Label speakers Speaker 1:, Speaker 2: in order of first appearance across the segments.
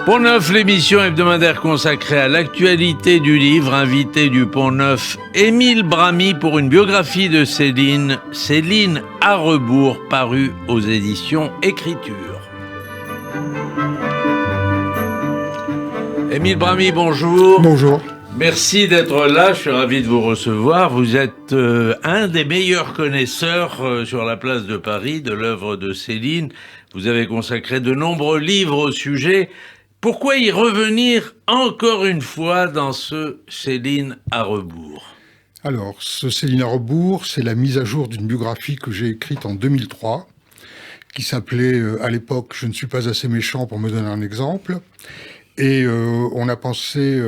Speaker 1: Pont-Neuf, l'émission hebdomadaire consacrée à l'actualité du livre. Invité du Pont-Neuf, Émile Bramy pour une biographie de Céline à rebours, parue aux éditions Écriture. Émile Bramy, bonjour.
Speaker 2: Bonjour.
Speaker 1: Merci d'être là, je suis ravi de vous recevoir. Vous êtes un des meilleurs connaisseurs sur la place de Paris de l'œuvre de Céline. Vous avez consacré de nombreux livres au sujet. Pourquoi y revenir encore une fois dans ce Céline à rebours ?
Speaker 2: Alors, ce Céline à rebours, c'est la mise à jour d'une biographie que j'ai écrite en 2003, qui s'appelait à l'époque « Je ne suis pas assez méchant pour me donner un exemple ». Et on a pensé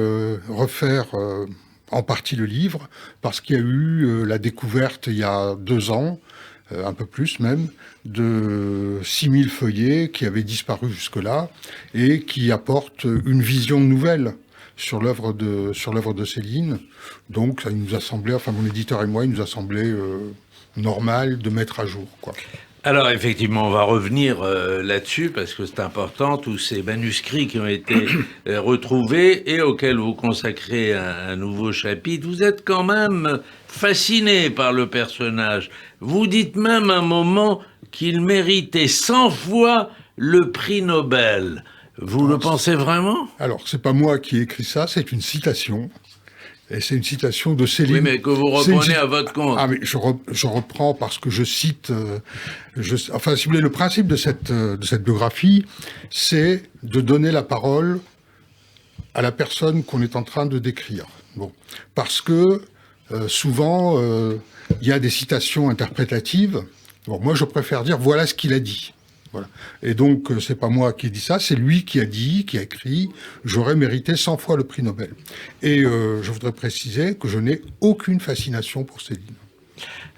Speaker 2: refaire en partie le livre, parce qu'il y a eu la découverte il y a 2 ans, un peu plus même, de 6000 feuillets qui avaient disparu jusque-là, et qui apportent une vision nouvelle sur l'œuvre de Céline. Donc ça nous a semblé, enfin mon éditeur et moi, il nous a semblé normal de mettre à jour, quoi.
Speaker 1: Alors effectivement, on va revenir là-dessus parce que c'est important, tous ces manuscrits qui ont été retrouvés et auxquels vous consacrez un nouveau chapitre. Vous êtes quand même fasciné par le personnage. Vous dites même à un moment qu'il méritait 100 fois le prix Nobel. Vous le pensez vraiment ?
Speaker 2: Alors, c'est pas moi qui ai écrit ça, c'est une citation. Et c'est une citation de Céline.
Speaker 1: Oui, mais que vous reprenez à votre compte.
Speaker 2: Ah, mais je reprends parce que je cite... enfin, si vous voulez, le principe de cette biographie, c'est de donner la parole à la personne qu'on est en train de décrire. Bon. Parce que souvent, il y a des citations interprétatives. Bon, moi, je préfère dire « voilà ce qu'il a dit ». Voilà. Et donc, c'est pas moi qui ai dit ça, c'est lui qui a dit, qui a écrit « J'aurais mérité 100 fois le prix Nobel ». Et je voudrais préciser que je n'ai aucune fascination pour Céline.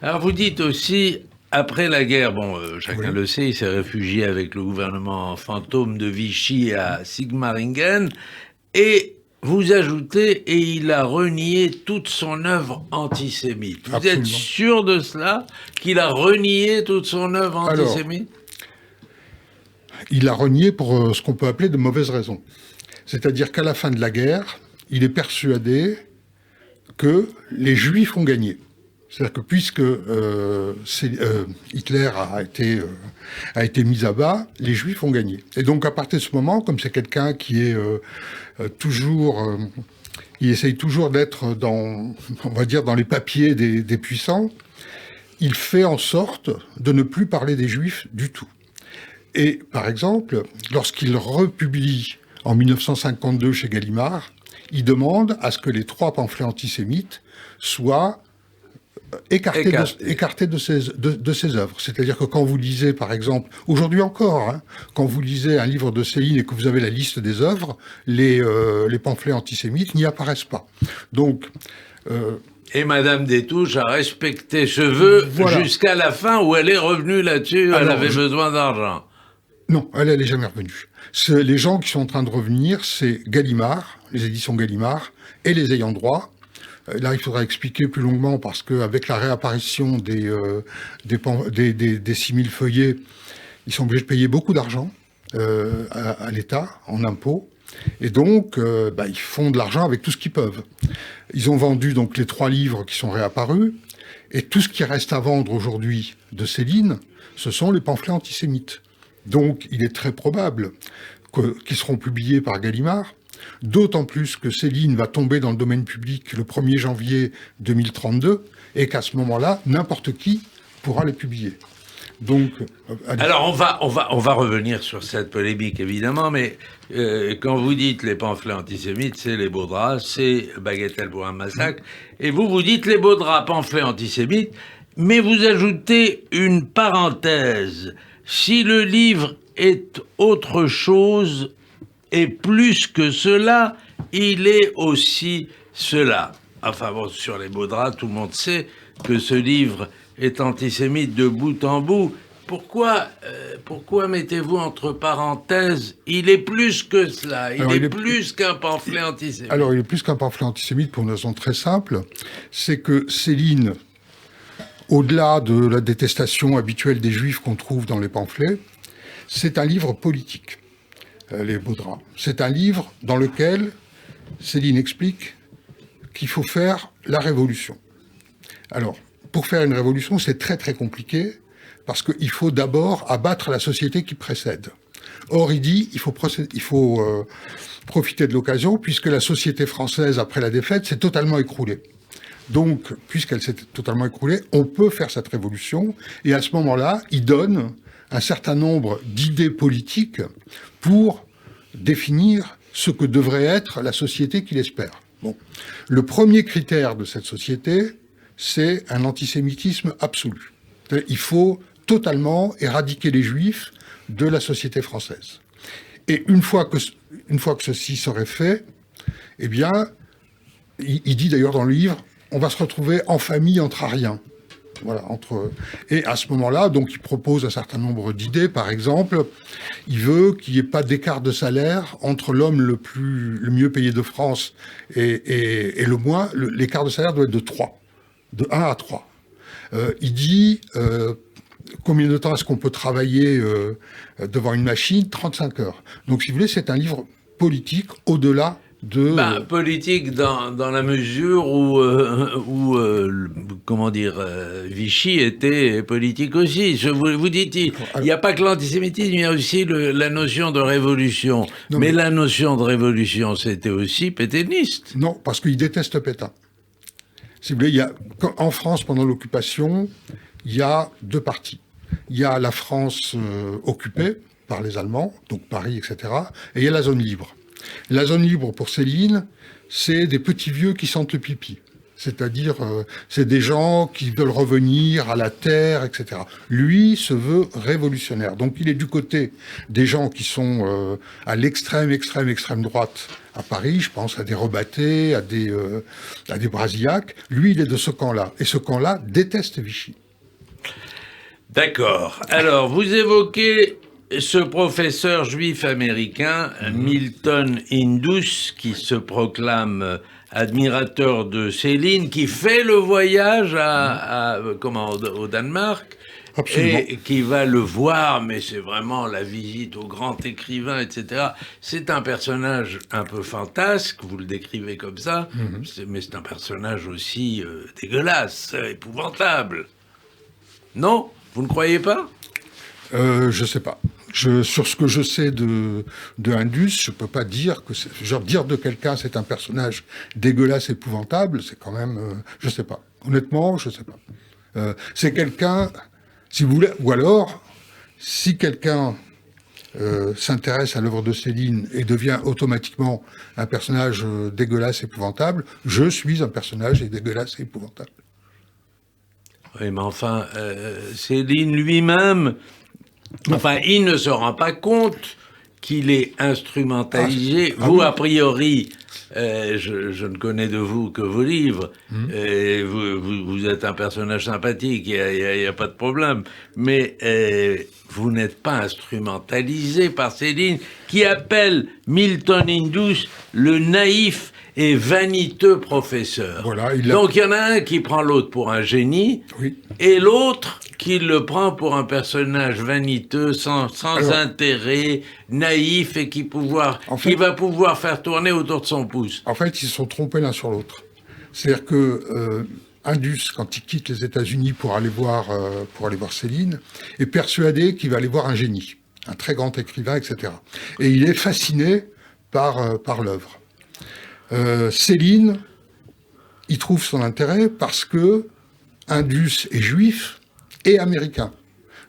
Speaker 1: Alors, vous dites aussi, après la guerre, chacun le sait, il s'est réfugié avec le gouvernement fantôme de Vichy à Sigmaringen, et vous ajoutez, et il a renié toute son œuvre antisémite. Vous
Speaker 2: Absolument.
Speaker 1: êtes sûr de cela, qu'il a renié toute son œuvre antisémite ?
Speaker 2: Il a renié pour ce qu'on peut appeler de mauvaises raisons. C'est-à-dire qu'à la fin de la guerre, il est persuadé que les Juifs ont gagné. C'est-à-dire que puisque Hitler a été mis à bas, les Juifs ont gagné. Et donc à partir de ce moment, comme c'est quelqu'un qui est toujours... il essaye toujours d'être dans, on va dire, dans les papiers des puissants, il fait en sorte de ne plus parler des Juifs du tout. Et, par exemple, lorsqu'il republie en 1952 chez Gallimard, il demande à ce que les 3 pamphlets antisémites soient écartés de ses œuvres. C'est-à-dire que quand vous lisez, par exemple, aujourd'hui encore, quand vous lisez un livre de Céline et que vous avez la liste des œuvres, les pamphlets antisémites n'y apparaissent pas. Donc...
Speaker 1: et Madame Destouches a respecté ce vœu jusqu'à la fin où elle est revenue là-dessus, elle avait besoin d'argent.
Speaker 2: Non, elle n'est jamais revenue. Les gens qui sont en train de revenir, c'est Gallimard, les éditions Gallimard, et les ayants droit. Là, il faudra expliquer plus longuement parce qu'avec la réapparition des 6000 feuillets, ils sont obligés de payer beaucoup d'argent à l'État, en impôts. Et donc, ils font de l'argent avec tout ce qu'ils peuvent. Ils ont vendu donc les 3 livres qui sont réapparus, et tout ce qui reste à vendre aujourd'hui de Céline, ce sont les pamphlets antisémites. Donc, il est très probable qu'ils seront publiés par Gallimard, d'autant plus que Céline va tomber dans le domaine public le 1er janvier 2032, et qu'à ce moment-là, n'importe qui pourra les publier. Donc,
Speaker 1: alors, on va revenir sur cette polémique, évidemment, mais quand vous dites les pamphlets antisémites, c'est les beaux draps, c'est Bagatelle pour un massacre, et vous dites les beaux draps, pamphlets antisémites, mais vous ajoutez une parenthèse. Si le livre est autre chose et plus que cela, il est aussi cela. Enfin bon, sur les beaux draps, tout le monde sait que ce livre est antisémite de bout en bout. Pourquoi mettez-vous entre parenthèses, il est plus que cela, il est plus qu'un pamphlet antisémite?
Speaker 2: Alors, il est plus qu'un pamphlet antisémite pour une raison très simple, c'est que Céline, au-delà de la détestation habituelle des Juifs qu'on trouve dans les pamphlets, c'est un livre politique, les beaux draps. C'est un livre dans lequel Céline explique qu'il faut faire la révolution. Alors, pour faire une révolution, c'est très très compliqué, parce qu'il faut d'abord abattre la société qui précède. Or, il dit, il faut profiter de l'occasion, puisque la société française, après la défaite, s'est totalement écroulée. Donc, puisqu'elle s'est totalement écroulée, on peut faire cette révolution, et à ce moment-là, il donne un certain nombre d'idées politiques pour définir ce que devrait être la société qu'il espère. Bon. Le premier critère de cette société, c'est un antisémitisme absolu. Il faut totalement éradiquer les Juifs de la société française. Et une fois que ceci serait fait, eh bien, il dit d'ailleurs dans le livre, on va se retrouver en famille entre ariens. Voilà, et à ce moment-là, donc, il propose un certain nombre d'idées. Par exemple, il veut qu'il n'y ait pas d'écart de salaire entre l'homme le mieux payé de France et le moins. L'écart de salaire doit être de 3, de 1 à 3. Il dit combien de temps est-ce qu'on peut travailler devant une machine? 35 heures. Donc, si vous voulez, c'est un livre politique au-delà de...
Speaker 1: politique dans la mesure où comment dire, Vichy était politique aussi. Vous dites, il n'y a pas que l'antisémitisme, il y a aussi la notion de révolution. Non, mais la notion de révolution, c'était aussi pétainiste.
Speaker 2: Non, parce qu'il déteste Pétain. Si vous voulez, en France, pendant l'occupation, il y a deux partis. Il y a la France occupée par les Allemands, donc Paris, etc., et il y a la zone libre. La zone libre, pour Céline, c'est des petits vieux qui sentent le pipi. C'est-à-dire, c'est des gens qui veulent revenir à la terre, etc. Lui se veut révolutionnaire. Donc, il est du côté des gens qui sont à l'extrême droite à Paris. Je pense à des Rebatté, à des Brasillac. Lui, il est de ce camp-là. Et ce camp-là déteste Vichy.
Speaker 1: D'accord. Alors, vous évoquez ce professeur juif américain, Milton Indus, qui se proclame admirateur de Céline, qui fait le voyage au Danemark,
Speaker 2: Absolument.
Speaker 1: Et qui va le voir, mais c'est vraiment la visite au grand écrivain, etc. C'est un personnage un peu fantasque, vous le décrivez comme ça, mais c'est un personnage aussi dégueulasse, épouvantable. Non? Vous ne croyez pas?
Speaker 2: Je sais pas. Sur ce que je sais de Indus, je peux pas dire que dire de quelqu'un c'est un personnage dégueulasse, épouvantable, c'est quand même, je sais pas. Honnêtement, je sais pas. C'est quelqu'un, si vous voulez, ou alors, si quelqu'un s'intéresse à l'œuvre de Céline et devient automatiquement un personnage dégueulasse, épouvantable, je suis un personnage dégueulasse et épouvantable.
Speaker 1: Oui, mais enfin, Céline lui-même, enfin, il ne se rend pas compte qu'il est instrumentalisé. Vous, a priori, je ne connais de vous que vos livres. Vous êtes un personnage sympathique, il n'y a pas de problème. Mais vous n'êtes pas instrumentalisé par Céline, qui appelle Milton Indus le naïf et vaniteux professeur.
Speaker 2: Voilà,
Speaker 1: donc il y en a un qui prend l'autre pour un génie, et l'autre qui le prend pour un personnage vaniteux, sans intérêt, naïf, et qui va pouvoir faire tourner autour de son pouce.
Speaker 2: En fait, ils se sont trompés l'un sur l'autre. C'est-à-dire que Indus, quand il quitte les États-Unis pour aller voir Céline, est persuadé qu'il va aller voir un génie, un très grand écrivain, etc. Et il est fasciné par l'œuvre. Céline, il trouve son intérêt parce que Indus est juif et américain.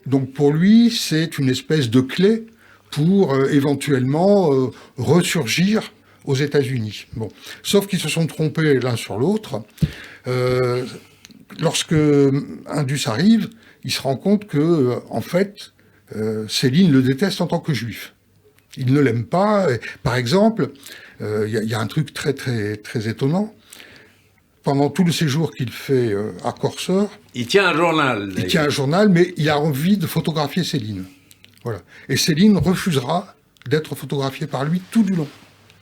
Speaker 2: Donc pour lui, c'est une espèce de clé pour éventuellement ressurgir aux États-Unis. Bon. Sauf qu'ils se sont trompés l'un sur l'autre. Lorsque Indus arrive, il se rend compte que, en fait, Céline le déteste en tant que juif. Il ne l'aime pas. Par exemple, il y a un truc très, très, très étonnant. Pendant tout le séjour qu'il fait à Corsair...
Speaker 1: Il tient un journal.
Speaker 2: Il tient un journal, mais il a envie de photographier Céline. Voilà. Et Céline refusera d'être photographiée par lui tout du long.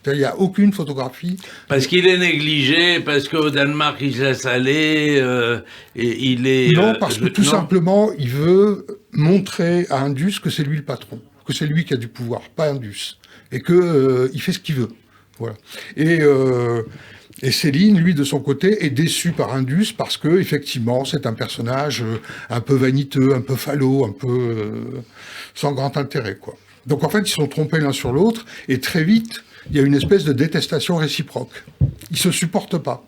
Speaker 2: Il n'y a aucune photographie.
Speaker 1: Parce qu'il est négligé, parce qu'au Danemark, il se laisse aller, et il est...
Speaker 2: Non, parce que tout simplement, il veut montrer à Indus que c'est lui le patron, que c'est lui qui a du pouvoir, pas Indus, et que il fait ce qu'il veut. Voilà. Et Céline, lui, de son côté, est déçu par Indus parce que, effectivement, c'est un personnage un peu vaniteux, un peu falot, un peu sans grand intérêt, quoi. Donc, en fait, ils se sont trompés l'un sur l'autre, et très vite, il y a une espèce de détestation réciproque. Ils se supportent pas.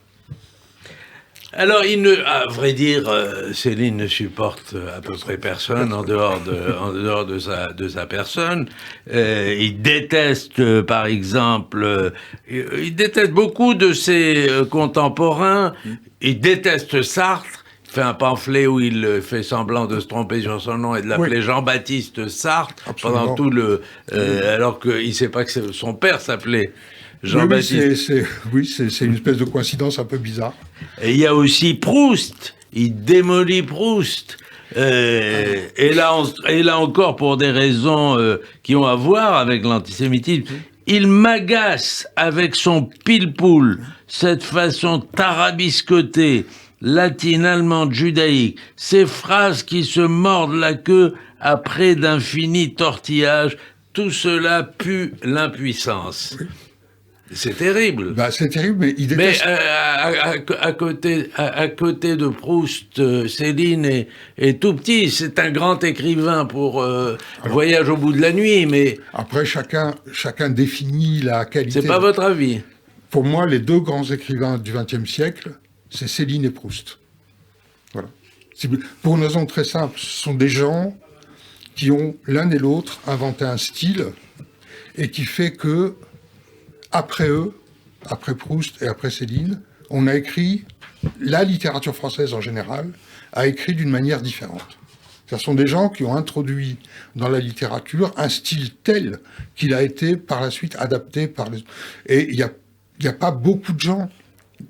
Speaker 1: Alors, à vrai dire, Céline ne supporte à peu près personne en dehors de sa personne. Il déteste, par exemple, il déteste beaucoup de ses contemporains. Il déteste Sartre. Il fait un pamphlet où il fait semblant de se tromper sur son nom et de l'appeler Jean-Baptiste Sartre.
Speaker 2: Absolument.
Speaker 1: Pendant tout alors qu'il ne sait pas que son père s'appelait Jean-Baptiste.
Speaker 2: Oui, c'est une espèce de coïncidence un peu bizarre.
Speaker 1: Et il y a aussi Proust. Il démolit Proust. Et là encore, pour des raisons qui ont à voir avec l'antisémitisme, il m'agace avec son pile-poule, cette façon tarabiscotée, latine, allemande, judaïque, ces phrases qui se mordent la queue après d'infinis tortillages, tout cela pue l'impuissance. Oui. C'est terrible.
Speaker 2: C'est terrible, mais il déteste...
Speaker 1: Mais à côté de Proust, Céline est tout petit. C'est un grand écrivain pour Voyage au bout de la nuit, mais...
Speaker 2: Après, chacun définit la qualité...
Speaker 1: C'est pas votre avis?
Speaker 2: Pour moi, les deux grands écrivains du XXe siècle, c'est Céline et Proust. Voilà. Pour une raison très simple, ce sont des gens qui ont, l'un et l'autre, inventé un style, et qui fait que... Après eux, après Proust et après Céline, on a écrit, la littérature française en général, a écrit d'une manière différente. Ce sont des gens qui ont introduit dans la littérature un style tel qu'il a été par la suite adapté par les... Et il n'y a pas beaucoup de gens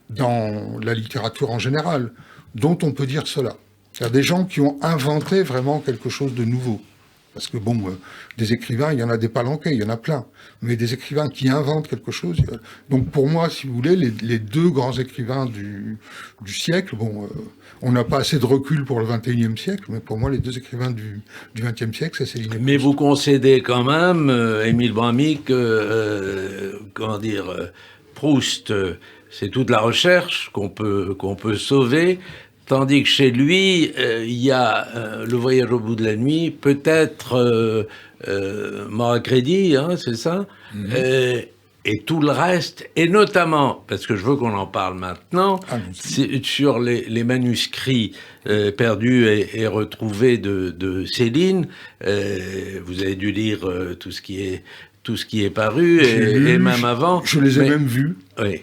Speaker 2: dans la littérature en général dont on peut dire cela. C'est-à-dire des gens qui ont inventé vraiment quelque chose de nouveau. Parce que des écrivains, il y en a des palanquets, il y en a plein. Mais des écrivains qui inventent quelque chose... Donc pour moi, si vous voulez, les deux grands écrivains du siècle, on n'a pas assez de recul pour le XXIe siècle, mais pour moi, les deux écrivains du XXe siècle, c'est Céline et Proust.
Speaker 1: Mais vous concédez quand même, Émile Bramy, Proust, c'est toute la recherche qu'on peut sauver. Tandis que chez lui, il y a Le Voyage au bout de la nuit, peut-être Mort à crédit, hein, c'est ça, et tout le reste, et notamment, parce que je veux qu'on en parle maintenant, sur les manuscrits perdus et retrouvés de Céline. Vous avez dû lire tout ce qui est paru, et même avant.
Speaker 2: Je les ai même vus.
Speaker 1: Oui.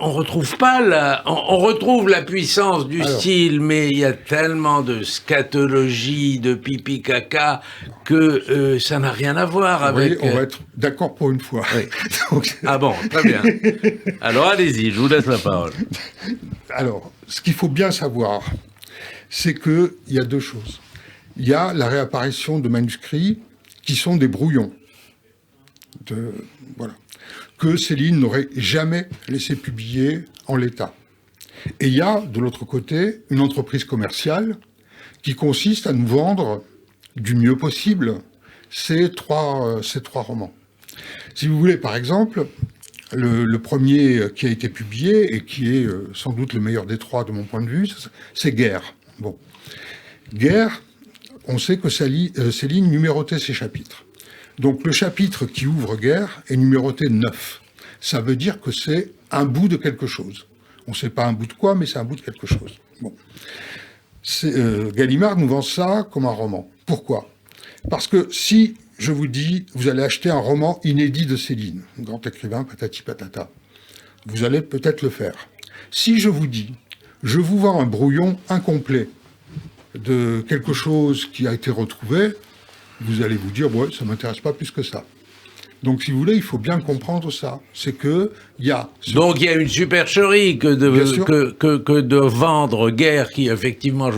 Speaker 1: On retrouve pas on retrouve la puissance du style, mais il y a tellement de scatologie, de pipi caca, que ça n'a rien à voir avec...
Speaker 2: Oui, on va être d'accord pour une fois.
Speaker 1: Oui. Donc... Ah bon, très bien. Alors allez-y, je vous laisse la parole.
Speaker 2: Alors, ce qu'il faut bien savoir, c'est qu'il y a deux choses. Il y a la réapparition de manuscrits qui sont des brouillons. Voilà. Que Céline n'aurait jamais laissé publier en l'état. Et il y a, de l'autre côté, une entreprise commerciale qui consiste à nous vendre du mieux possible ces trois romans. Si vous voulez, par exemple, le premier qui a été publié, et qui est sans doute le meilleur des trois de mon point de vue, c'est Guerre. Bon. Guerre, on sait que Céline numérotait ses chapitres. Donc le chapitre qui ouvre Guerre est numéroté 9. Ça veut dire que c'est un bout de quelque chose. On ne sait pas un bout de quoi, mais c'est un bout de quelque chose. Bon. Gallimard nous vend ça comme un roman. Pourquoi? Parce que si je vous dis, vous allez acheter un roman inédit de Céline, un grand écrivain, patati patata, vous allez peut-être le faire. Si je vous dis, je vous vends un brouillon incomplet de quelque chose qui a été retrouvé, vous allez vous dire, ouais, ça ne m'intéresse pas plus que ça. Donc, si vous voulez, il faut bien comprendre ça. C'est qu'il
Speaker 1: Donc il y a une supercherie que de vendre Guerre, qui effectivement,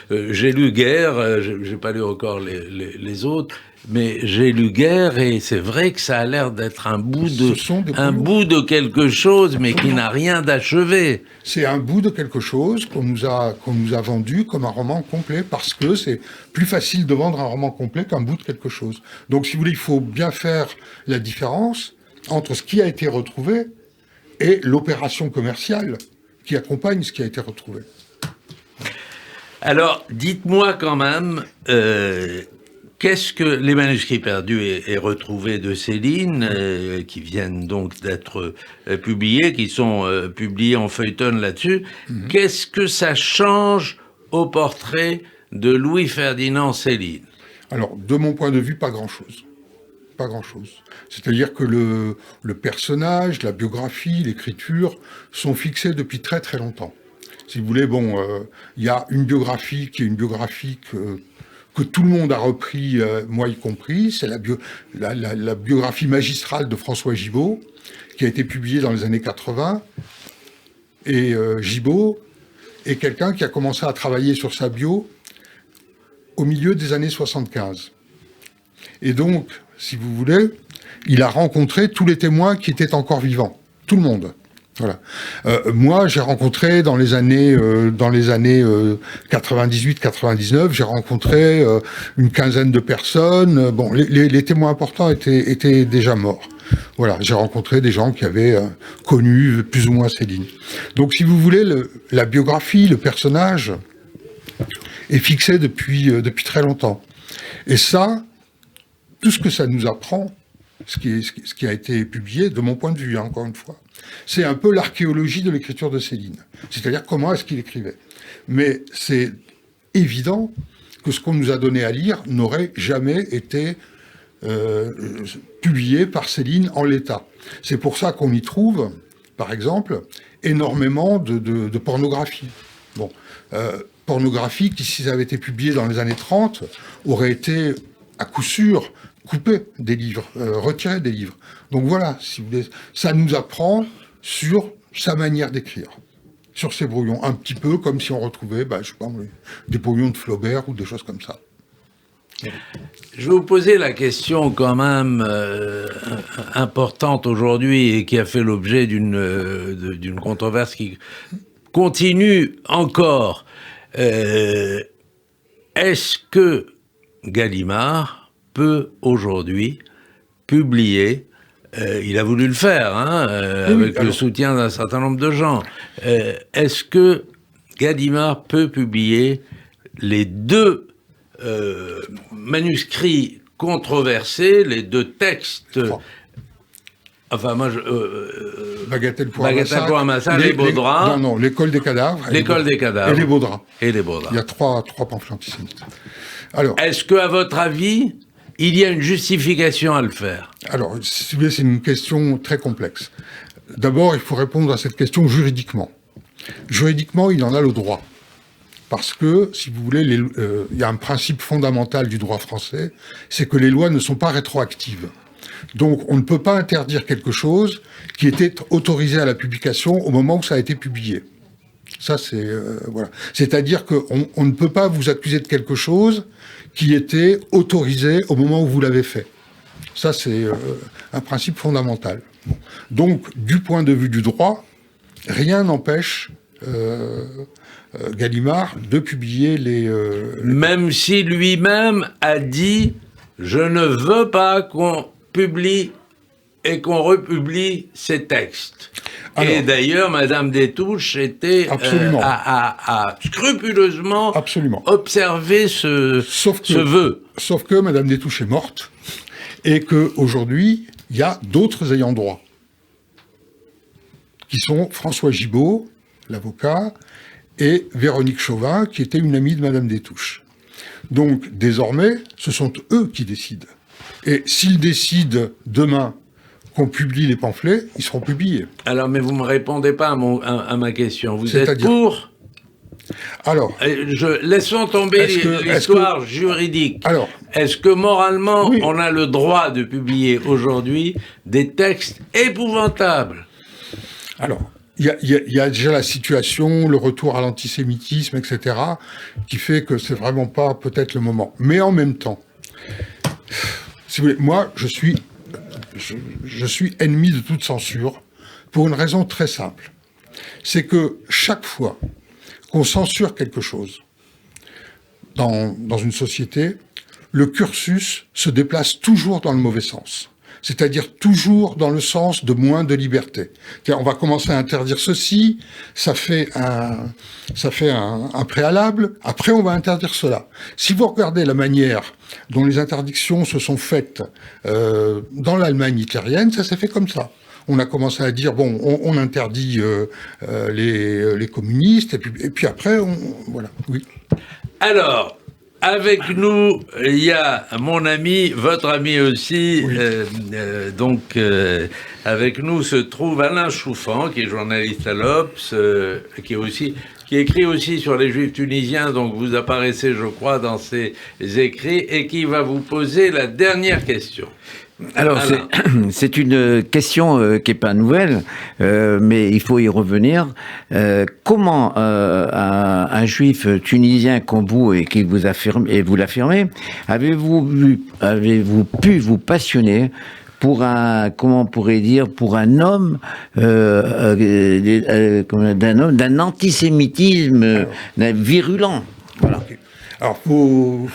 Speaker 1: j'ai lu Guerre, j'ai pas lu encore les autres, mais j'ai lu Guerre et c'est vrai que ça a l'air d'être un bout de quelque chose, mais qui n'a rien d'achevé.
Speaker 2: C'est un bout de quelque chose qu'on nous a vendu comme un roman complet, parce que c'est plus facile de vendre un roman complet qu'un bout de quelque chose. Donc si vous voulez, il faut bien faire la différence entre ce qui a été retrouvé et l'opération commerciale qui accompagne ce qui a été retrouvé.
Speaker 1: Alors, dites-moi quand même, qu'est-ce que les manuscrits perdus et retrouvés de Céline, qui viennent donc d'être publiés, qui sont publiés en feuilleton là-dessus, qu'est-ce que ça change au portrait de Louis-Ferdinand Céline?
Speaker 2: Alors, de mon point de vue, pas grand-chose. Pas grand-chose. C'est-à-dire que le personnage, la biographie, l'écriture sont fixés depuis très très longtemps. Si vous voulez, il y a une biographie qui est une biographie que tout le monde a repris, moi y compris, c'est la biographie magistrale de François Gibault, qui a été publiée dans les années 80. Et Gibault est quelqu'un qui a commencé à travailler sur sa bio au milieu des années 75. Et donc, si vous voulez, il a rencontré tous les témoins qui étaient encore vivants. Tout le monde. Voilà. Moi, j'ai rencontré dans les années 98-99, j'ai rencontré une quinzaine de personnes. Bon, les témoins importants étaient déjà morts. Voilà, j'ai rencontré des gens qui avaient connu plus ou moins Céline. Donc, si vous voulez, la biographie, le personnage est fixé depuis très longtemps. Et ça, tout ce que ça nous apprend, ce qui a été publié, de mon point de vue, encore une fois, c'est un peu l'archéologie de l'écriture de Céline. C'est-à-dire comment est-ce qu'il écrivait. Mais c'est évident que ce qu'on nous a donné à lire n'aurait jamais été publié par Céline en l'état. C'est pour ça qu'on y trouve, par exemple, énormément de pornographie. Bon, pornographie qui, si ça avait été publié dans les années 30, aurait été à coup sûr coupé des livres, retiré des livres. Donc voilà, si vous voulez, ça nous apprend sur sa manière d'écrire, sur ses brouillons, un petit peu comme si on retrouvait, je sais pas, des brouillons de Flaubert ou des choses comme ça.
Speaker 1: Je vais vous poser la question quand même importante aujourd'hui et qui a fait l'objet d'une controverse qui continue encore. Est-ce que Gallimard peut aujourd'hui publier, il a voulu le faire, avec le soutien d'un certain nombre de gens, est-ce que Gallimard peut publier les deux manuscrits controversés, les deux textes, enfin moi
Speaker 2: Bagatelle pour
Speaker 1: un massacre, les Beaux-Draps.
Speaker 2: Non, l'école des cadavres.
Speaker 1: L'école des cadavres.
Speaker 2: Et les Beaux-Draps.
Speaker 1: Et les Beaux-Draps.
Speaker 2: Il y a trois pamphlets antisémites. Alors,
Speaker 1: est-ce que, à votre avis, il y a une justification à le faire?
Speaker 2: Alors, si vous voulez, c'est une question très complexe. D'abord, il faut répondre à cette question juridiquement. Juridiquement, il en a le droit. Parce que, si vous voulez, il y a un principe fondamental du droit français, c'est que les lois ne sont pas rétroactives. Donc, on ne peut pas interdire quelque chose qui était autorisé à la publication au moment où ça a été publié. Ça, c'est... voilà. C'est-à-dire qu'on ne peut pas vous accuser de quelque chose qui était autorisé au moment où vous l'avez fait. Ça, c'est un principe fondamental. Bon. Donc, du point de vue du droit, rien n'empêche Gallimard de publier les...
Speaker 1: Même si lui-même a dit « Je ne veux pas qu'on publie et qu'on republie ces textes ». Et d'ailleurs, Madame Destouches était a scrupuleusement observé ce vœu.
Speaker 2: Sauf que Madame Destouches est morte et qu'aujourd'hui, il y a d'autres ayants droit qui sont François Gibault, l'avocat, et Véronique Chauvin, qui était une amie de Madame Destouches. Donc, désormais, ce sont eux qui décident. Et s'ils décident demain qu'on publie les pamphlets, ils seront publiés.
Speaker 1: Alors, mais vous ne me répondez pas à ma question. Vous êtes pour?
Speaker 2: Alors,
Speaker 1: laissons tomber l'histoire juridique. Alors, est-ce que moralement, on a le droit de publier aujourd'hui des textes épouvantables?
Speaker 2: Alors, il y a déjà la situation, le retour à l'antisémitisme, etc., qui fait que c'est vraiment pas peut-être le moment. Mais en même temps, si vous voulez, moi, je suis ennemi de toute censure pour une raison très simple. C'est que chaque fois qu'on censure quelque chose dans une société, le cursus se déplace toujours dans le mauvais sens. C'est-à-dire toujours dans le sens de moins de liberté. C'est-à-dire, on va commencer à interdire ceci, ça fait un préalable, après on va interdire cela. Si vous regardez la manière dont les interdictions se sont faites dans l'Allemagne hitlérienne, ça s'est fait comme ça. On a commencé à dire, bon, on interdit les communistes, et puis après, voilà, oui.
Speaker 1: Alors, avec nous, il y a mon ami, votre ami aussi. Oui. Avec nous se trouve Alain Choufan, qui est journaliste à l'Obs, qui écrit aussi sur les Juifs tunisiens, donc vous apparaissez, je crois, dans ses écrits, et qui va vous poser la dernière question.
Speaker 3: Alors, c'est une question qui n'est pas nouvelle, mais il faut y revenir. Comment un juif tunisien comme vous, et vous l'affirmez, avez-vous pu vous passionner pour pour un homme, d'un antisémitisme virulent? Voilà.
Speaker 2: Alors, faut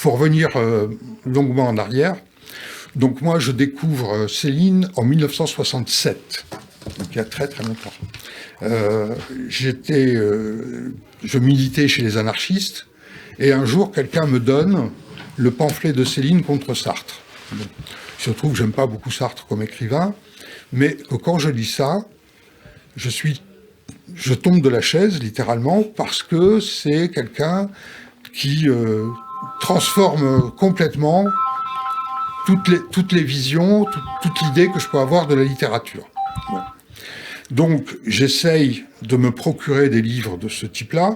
Speaker 2: revenir longuement en arrière. Donc moi, je découvre Céline en 1967, donc il y a très très longtemps. Je militais chez les anarchistes, et un jour, quelqu'un me donne le pamphlet de Céline contre Sartre. Bon, il se trouve que j'aime pas beaucoup Sartre comme écrivain, mais que quand je lis ça, je tombe de la chaise, littéralement, parce que c'est quelqu'un qui transforme complètement toutes les visions, toute l'idée que je peux avoir de la littérature. Ouais. Donc, j'essaye de me procurer des livres de ce type-là.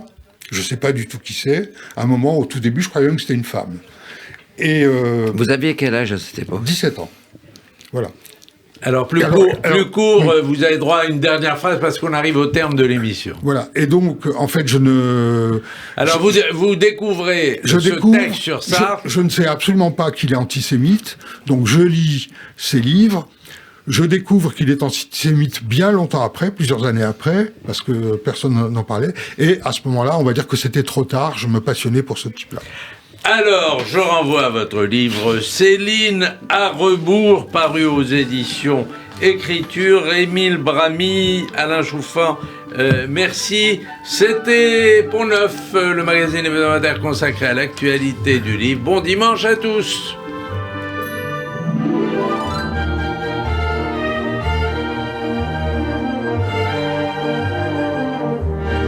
Speaker 2: Je ne sais pas du tout qui c'est. À un moment, au tout début, je croyais même que c'était une femme. Et
Speaker 3: vous aviez quel âge à cette époque?
Speaker 2: 17 ans. Voilà.
Speaker 1: Alors, plus court, oui. Vous avez droit à une dernière phrase parce qu'on arrive au terme de l'émission.
Speaker 2: Voilà. Et donc, en fait,
Speaker 1: Alors, vous découvrez texte sur Sartre.
Speaker 2: Je ne sais absolument pas qu'il est antisémite. Donc, je lis ses livres. Je découvre qu'il est antisémite bien longtemps après, plusieurs années après, parce que personne n'en parlait. Et à ce moment-là, on va dire que c'était trop tard. Je me passionnais pour ce type-là.
Speaker 1: Alors, je renvoie à votre livre Céline à rebours, paru aux éditions Écriture, Émile Bramy, Alain Choufan, merci. C'était Pont Neuf, le magazine hebdomadaire consacré à l'actualité du livre. Bon dimanche à tous.